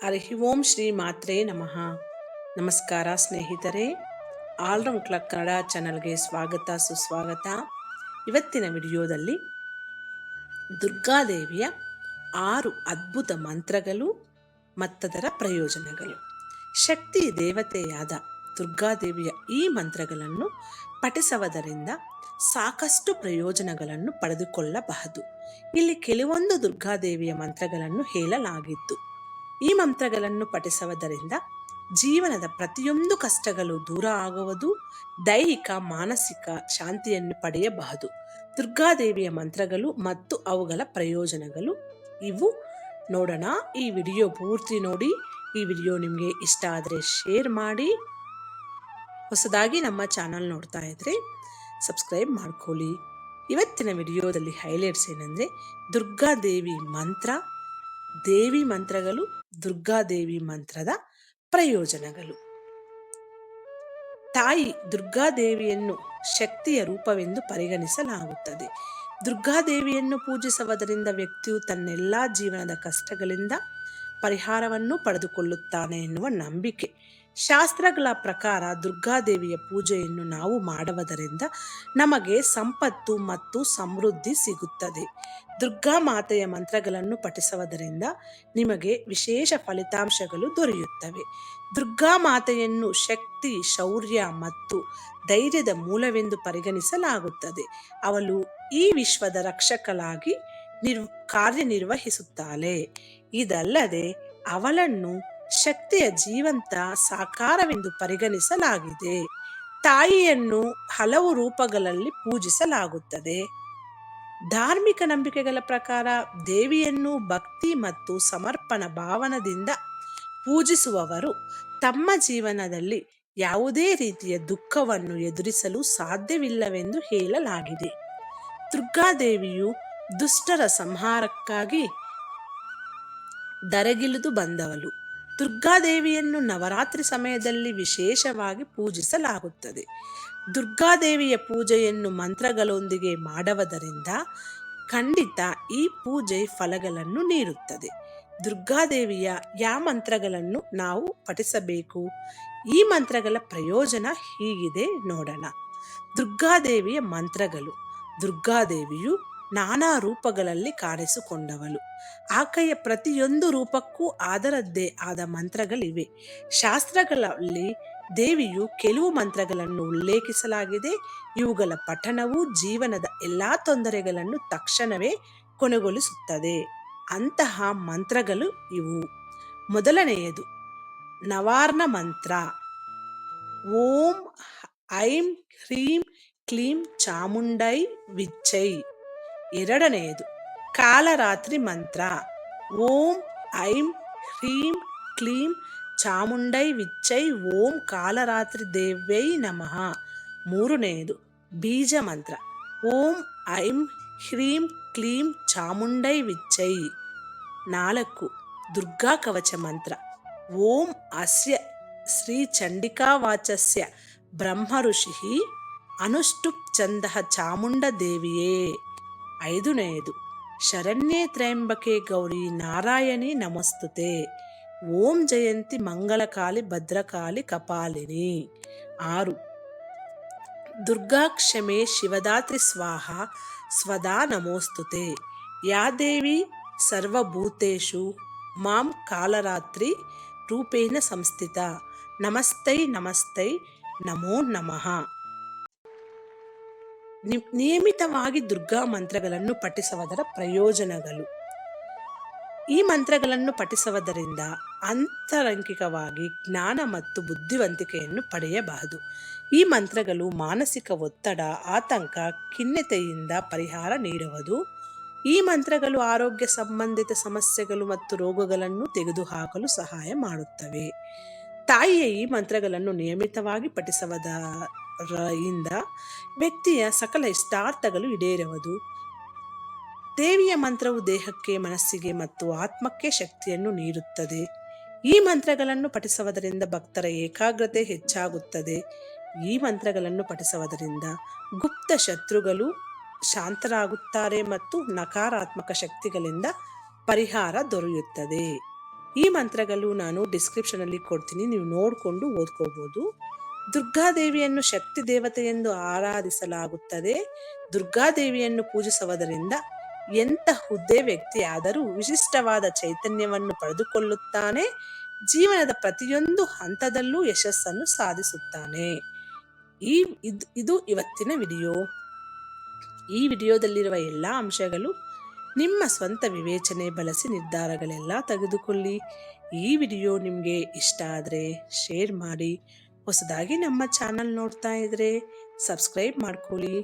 ಹರಿ ಓಂ ಶ್ರೀ ಮಾತ್ರೇ ನಮಃ. ನಮಸ್ಕಾರ ಸ್ನೇಹಿತರೆ, ಆಲ್ರೌಂಡ್ ಕ್ಲಾಕ್ ಕನ್ನಡ ಚಾನಲ್ಗೆ ಸ್ವಾಗತ ಸುಸ್ವಾಗತ. ಇವತ್ತಿನ ವಿಡಿಯೋದಲ್ಲಿ ದುರ್ಗಾದೇವಿಯ 6 ಅದ್ಭುತ ಮಂತ್ರಗಳು ಮತ್ತದರ ಪ್ರಯೋಜನಗಳು. ಶಕ್ತಿ ದೇವತೆಯಾದ ದುರ್ಗಾದೇವಿಯ ಈ ಮಂತ್ರಗಳನ್ನು ಪಠಿಸುವುದರಿಂದ ಸಾಕಷ್ಟು ಪ್ರಯೋಜನಗಳನ್ನು ಪಡೆದುಕೊಳ್ಳಬಹುದು. ಇಲ್ಲಿ ಕೆಲವೊಂದು ದುರ್ಗಾದೇವಿಯ ಮಂತ್ರಗಳನ್ನು ಹೇಳಲಾಗಿದ್ದು, ಈ ಮಂತ್ರಗಳನ್ನು ಪಠಿಸುವುದರಿಂದ ಜೀವನದ ಪ್ರತಿಯೊಂದು ಕಷ್ಟಗಳು ದೂರ ಆಗುವುದು, ದೈಹಿಕ ಮಾನಸಿಕ ಶಾಂತಿಯನ್ನು ಪಡೆಯಬಹುದು. ದುರ್ಗಾದೇವಿಯ ಮಂತ್ರಗಳು ಮತ್ತು ಅವುಗಳ ಪ್ರಯೋಜನಗಳು ಇವು ನೋಡೋಣ. ಈ ವಿಡಿಯೋ ಪೂರ್ತಿ ನೋಡಿ. ಈ ವಿಡಿಯೋ ನಿಮಗೆ ಇಷ್ಟ ಆದರೆ ಶೇರ್ ಮಾಡಿ. ಹೊಸದಾಗಿ ನಮ್ಮ ಚಾನಲ್ ನೋಡ್ತಾ ಇದ್ರೆ ಸಬ್ಸ್ಕ್ರೈಬ್ ಮಾಡ್ಕೊಳ್ಳಿ. ಇವತ್ತಿನ ವಿಡಿಯೋದಲ್ಲಿ ಹೈಲೈಟ್ಸ್ ಏನಂದರೆ ದುರ್ಗಾದೇವಿ ಮಂತ್ರ, ದೇವಿ ಮಂತ್ರಗಳು, ದುರ್ಗಾದೇವಿ ಮಂತ್ರದ ಪ್ರಯೋಜನಗಳು. ತಾಯಿ ದುರ್ಗಾದೇವಿಯನ್ನು ಶಕ್ತಿಯ ರೂಪವೆಂದು ಪರಿಗಣಿಸಲಾಗುತ್ತದೆ. ದುರ್ಗಾದೇವಿಯನ್ನು ಪೂಜಿಸುವುದರಿಂದ ವ್ಯಕ್ತಿಯು ತನ್ನೆಲ್ಲ ಜೀವನದ ಕಷ್ಟಗಳಿಂದ ಪರಿಹಾರವನ್ನು ಪಡೆದುಕೊಳ್ಳುತ್ತಾನೆ ಎನ್ನುವ ನಂಬಿಕೆ. ಶಾಸ್ತ್ರಗಳ ಪ್ರಕಾರ ದುರ್ಗಾದೇವಿಯ ಪೂಜೆಯನ್ನು ನಾವು ಮಾಡುವುದರಿಂದ ನಮಗೆ ಸಂಪತ್ತು ಮತ್ತು ಸಮೃದ್ಧಿ ಸಿಗುತ್ತದೆ. ದುರ್ಗಾ ಮಾತೆಯ ಮಂತ್ರಗಳನ್ನು ಪಠಿಸುವುದರಿಂದ ನಿಮಗೆ ವಿಶೇಷ ಫಲಿತಾಂಶಗಳು ದೊರೆಯುತ್ತವೆ. ದುರ್ಗಾ ಮಾತೆಯನ್ನು ಶಕ್ತಿ, ಶೌರ್ಯ ಮತ್ತು ಧೈರ್ಯದ ಮೂಲವೆಂದು ಪರಿಗಣಿಸಲಾಗುತ್ತದೆ. ಅವಳು ಈ ವಿಶ್ವದ ರಕ್ಷಕಳಾಗಿ ಕಾರ್ಯನಿರ್ವಹಿಸುತ್ತಾಳೆ. ಇದಲ್ಲದೆ ಅವಳನ್ನು ಶಕ್ತಿಯ ಜೀವಂತ ಸಾಕಾರವೆಂದು ಪರಿಗಣಿಸಲಾಗಿದೆ. ತಾಯಿಯನ್ನು ಹಲವು ರೂಪಗಳಲ್ಲಿ ಪೂಜಿಸಲಾಗುತ್ತದೆ. ಧಾರ್ಮಿಕ ನಂಬಿಕೆಗಳ ಪ್ರಕಾರ ದೇವಿಯನ್ನು ಭಕ್ತಿ ಮತ್ತು ಸಮರ್ಪಣಾ ಭಾವನದಿಂದ ಪೂಜಿಸುವವರು ತಮ್ಮ ಜೀವನದಲ್ಲಿ ಯಾವುದೇ ರೀತಿಯ ದುಃಖವನ್ನು ಎದುರಿಸಲು ಸಾಧ್ಯವಿಲ್ಲವೆಂದು ಹೇಳಲಾಗಿದೆ. ದುರ್ಗಾದೇವಿಯು ದುಷ್ಟರ ಸಂಹಾರಕ್ಕಾಗಿ ಧರೆಗಿಳಿದು ಬಂದವಳು. ದುರ್ಗಾದೇವಿಯನ್ನು ನವರಾತ್ರಿ ಸಮಯದಲ್ಲಿ ವಿಶೇಷವಾಗಿ ಪೂಜಿಸಲಾಗುತ್ತದೆ. ದುರ್ಗಾದೇವಿಯ ಪೂಜೆಯನ್ನು ಮಂತ್ರಗಳೊಂದಿಗೆ ಮಾಡುವುದರಿಂದ ಖಂಡಿತ ಈ ಪೂಜೆ ಫಲಗಳನ್ನು ನೀಡುತ್ತದೆ. ದುರ್ಗಾದೇವಿಯ ಯಾವ ಮಂತ್ರಗಳನ್ನು ನಾವು ಪಠಿಸಬೇಕು? ಈ ಮಂತ್ರಗಳ ಪ್ರಯೋಜನ ಹೀಗಿದೆ, ನೋಡೋಣ. ದುರ್ಗಾದೇವಿಯ ಮಂತ್ರಗಳು. ದುರ್ಗಾದೇವಿಯು ನಾನಾ ರೂಪಗಳಲ್ಲಿ ಕಾಣಿಸಿಕೊಂಡವಳು. ಆಕೆಯ ಪ್ರತಿಯೊಂದು ರೂಪಕ್ಕೂ ಅದರದ್ದೇ ಆದ ಮಂತ್ರಗಳಿವೆ. ಶಾಸ್ತ್ರಗಳಲ್ಲಿ ದೇವಿಯು ಕೆಲವು ಮಂತ್ರಗಳನ್ನು ಉಲ್ಲೇಖಿಸಲಾಗಿದೆ. ಇವುಗಳ ಪಠಣವು ಜೀವನದ ಎಲ್ಲ ತೊಂದರೆಗಳನ್ನು ತಕ್ಷಣವೇ ಕೊನೆಗೊಳಿಸುತ್ತದೆ. ಅಂತಹ ಮಂತ್ರಗಳು ಇವು. ಮೊದಲನೆಯದು ನವಾರ್ಣ ಮಂತ್ರ. ಓಂ ಐಂ ಹ್ರೀಂ ಕ್ಲೀಂ ಚಾಮುಂಡೈ ವಿಚ್ಚೈ. ಎರಡನೆಯದು ಕಾಲರಾತ್ರಿ ಮಂತ್ರ. ಓಂ ಐಂ ಹ್ರೀಂ ಕ್ಲೀಂ ಚಾಮುಂಡೈ ವಿಚ್ಚೈ ಓಂ ಕಾಲರಾತ್ರಿ ದೇವ್ಯೈ ನಮಃ. ಮೂರನೆಯದು ಬೀಜ ಮಂತ್ರ. ಓಂ ಐಂ ಹ್ರೀಂ ಕ್ಲೀಂ ಚಾಮುಂಡೈ ವಿಚ್ಚೈ. 4 ದುರ್ಗಾ ಕವಚ ಮಂತ್ರ. ಓಂ ಅಸ್ಯ ಶ್ರೀ ಚಂಡಿಕಾ ವಾಚಸ್ಯ ಬ್ರಹ್ಮ ಋಷಿ ಅನುಷ್ಠುಪ್ ಛಂದಃ ಚಾಮುಂಡ ದೇವಿಯೇ. 5ನೇಯದು ಶರಣ್ಯೇ ತ್ರ್ಯಂಬಕೆ ಗೌರಿ ನಾರಾಯಣಿ ನಮಸ್ತುತೆ. ಓಂ ಜಯಂತಿ ಮಂಗಳಕಾಲಿ ಭದ್ರಕಾಲಿ ಕಪಾಲಿನಿ. 6 ದುರ್ಗಾ ಕ್ಷಮೆ ಶಿವದಾತ್ರಿ ಸ್ವಾಹ ಸ್ವದಾ ನಮೋಸ್ತುತೆ. ಯಾ ದೇವಿ ಸರ್ವಭೂತೇಷು ಮಾಂ ಕಾಲರಾತ್ರಿ ರೂಪೇಣ ಸಂಸ್ಥಿತ. ನಮಸ್ತೈ ನಮಸ್ತೈ ನಮೋ ನಮಃ. ನಿಯಮಿತವಾಗಿ ದುರ್ಗಾ ಮಂತ್ರಗಳನ್ನು ಪಠಿಸುವುದರ ಪ್ರಯೋಜನಗಳು. ಈ ಮಂತ್ರಗಳನ್ನು ಪಠಿಸುವುದರಿಂದ ಆಂತರಂಗಿಕವಾಗಿ ಜ್ಞಾನ ಮತ್ತು ಬುದ್ಧಿವಂತಿಕೆಯನ್ನು ಪಡೆಯಬಹುದು. ಈ ಮಂತ್ರಗಳು ಮಾನಸಿಕ ಒತ್ತಡ, ಆತಂಕ, ಖಿನ್ನತೆಯಿಂದ ಪರಿಹಾರ ನೀಡುವುದು. ಈ ಮಂತ್ರಗಳು ಆರೋಗ್ಯ ಸಂಬಂಧಿತ ಸಮಸ್ಯೆಗಳು ಮತ್ತು ರೋಗಗಳನ್ನು ತೆಗೆದುಹಾಕಲು ಸಹಾಯ ಮಾಡುತ್ತವೆ. ತಾಯಿಯ ಈ ಮಂತ್ರಗಳನ್ನು ನಿಯಮಿತವಾಗಿ ಪಠಿಸುವುದರಿಂದ ವ್ಯಕ್ತಿಯ ಸಕಲ ಇಷ್ಟಾರ್ಥಗಳು ಈಡೇರುವುದು. ದೇವಿಯ ಮಂತ್ರವು ದೇಹಕ್ಕೆ, ಮನಸ್ಸಿಗೆ ಮತ್ತು ಆತ್ಮಕ್ಕೆ ಶಕ್ತಿಯನ್ನು ನೀಡುತ್ತದೆ. ಈ ಮಂತ್ರಗಳನ್ನು ಪಠಿಸುವುದರಿಂದ ಭಕ್ತರ ಏಕಾಗ್ರತೆ ಹೆಚ್ಚಾಗುತ್ತದೆ. ಈ ಮಂತ್ರಗಳನ್ನು ಪಠಿಸುವುದರಿಂದ ಗುಪ್ತ ಶತ್ರುಗಳು ಶಾಂತರಾಗುತ್ತಾರೆ ಮತ್ತು ನಕಾರಾತ್ಮಕ ಶಕ್ತಿಗಳಿಂದ ಪರಿಹಾರ ದೊರೆಯುತ್ತದೆ. ಈ ಮಂತ್ರಗಳು ನಾನು ಡಿಸ್ಕ್ರಿಪ್ಷನಲ್ಲಿ ಕೊಡ್ತೀನಿ, ನೀವು ನೋಡಿಕೊಂಡು ಓದ್ಕೋಬೋದು. ದುರ್ಗಾದೇವಿಯನ್ನು ಶಕ್ತಿ ದೇವತೆ ಎಂದು ಆರಾಧಿಸಲಾಗುತ್ತದೆ. ದುರ್ಗಾದೇವಿಯನ್ನು ಪೂಜಿಸುವುದರಿಂದ ಎಂಥ ಹುದ್ದೆ ವ್ಯಕ್ತಿಯಾದರೂ ವಿಶಿಷ್ಟವಾದ ಚೈತನ್ಯವನ್ನು ಪಡೆದುಕೊಳ್ಳುತ್ತಾನೆ. ಜೀವನದ ಪ್ರತಿಯೊಂದು ಹಂತದಲ್ಲೂ ಯಶಸ್ಸನ್ನು ಸಾಧಿಸುತ್ತಾನೆ. ಇದು ಇವತ್ತಿನ ವಿಡಿಯೋ. ಈ ವಿಡಿಯೋದಲ್ಲಿರುವ ಎಲ್ಲ ಅಂಶಗಳು ನಿಮ್ಮ ಸ್ವಂತ ವಿವೇಚನೆ ಬಳಸಿ ನಿರ್ಧಾರಗಳೆಲ್ಲ ತೆಗೆದುಕೊಳ್ಳಿ. ಈ ವಿಡಿಯೋ ನಿಮಗೆ ಇಷ್ಟ ಆದರೆ ಶೇರ್ ಮಾಡಿ. ಹೊಸದಾಗಿ ನಮ್ಮ ಚಾನಲ್ ನೋಡ್ತಾ ಇದ್ರೆ ಸಬ್ಸ್ಕ್ರೈಬ್ ಮಾಡ್ಕೊಳ್ಳಿ.